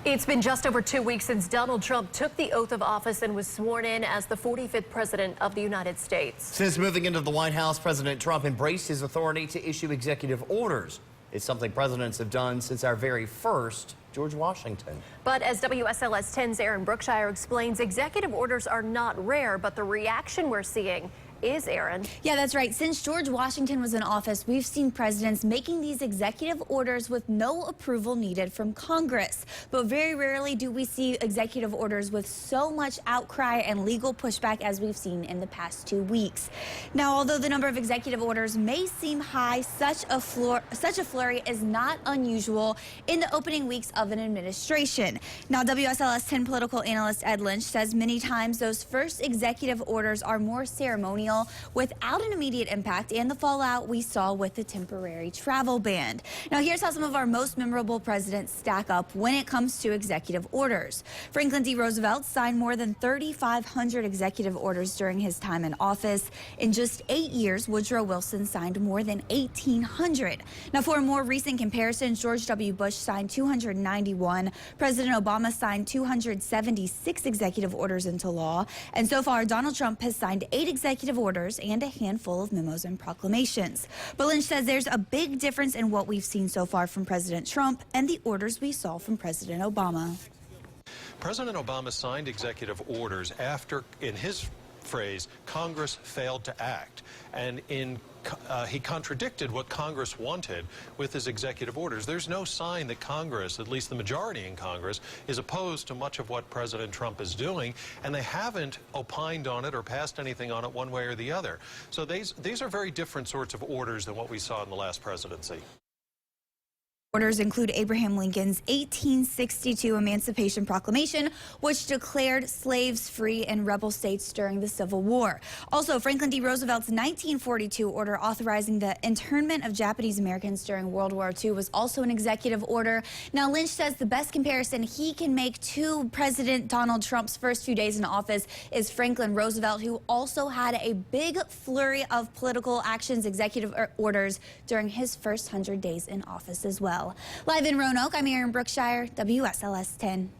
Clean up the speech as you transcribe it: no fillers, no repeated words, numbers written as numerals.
It's been just over 2 weeks since Donald Trump took the oath of office and was sworn in as the 45th president of the United States. Since moving into the White House, President Trump embraced his authority to issue executive orders. It's something presidents have done since our very first George Washington. But as WSLS 10's Aaron Brookshire explains, executive orders are not rare, but the reaction we're seeing is, Aaron. Yeah, that's right. Since George Washington was in office, we've seen presidents making these executive orders with no approval needed from Congress. But very rarely do we see executive orders with so much outcry and legal pushback as we've seen in the past 2 weeks. Now, although the number of executive orders may seem high, such a flurry is not unusual in the opening weeks of an administration. Now, WSLS 10 political analyst Ed Lynch says many times those first executive orders are more ceremonial without an immediate impact, and the fallout we saw with the temporary travel ban. Now, here's how some of our most memorable presidents stack up when it comes to executive orders. Franklin D. Roosevelt signed more than 3,500 executive orders during his time in office. In just 8 years, Woodrow Wilson signed more than 1,800. Now, for a more recent comparison, George W. Bush signed 291. President Obama signed 276 executive orders into law. And so far, Donald Trump has signed 8 executive orders and a handful of memos and proclamations. But Lynch says there's a big difference in what we've seen so far from President Trump and the orders we saw from President Obama. President Obama signed executive orders after, in his phrase, Congress failed to act. And he contradicted what Congress wanted with his executive orders. There's no sign that Congress, at least the majority in Congress, is opposed to much of what President Trump is doing, and they haven't opined on it or passed anything on it one way or the other. So these are very different sorts of orders than what we saw in the last presidency. Orders include Abraham Lincoln's 1862 Emancipation Proclamation, which declared slaves free in rebel states during the Civil War. Also, Franklin D. Roosevelt's 1942 order authorizing the internment of Japanese Americans during World War II was also an executive order. Now, Lynch says the best comparison he can make to President Donald Trump's first few days in office is Franklin Roosevelt, who also had a big flurry of political actions, executive orders during his first 100 days in office as well. Live in Roanoke, I'm Aaron Brookshire, WSLS 10.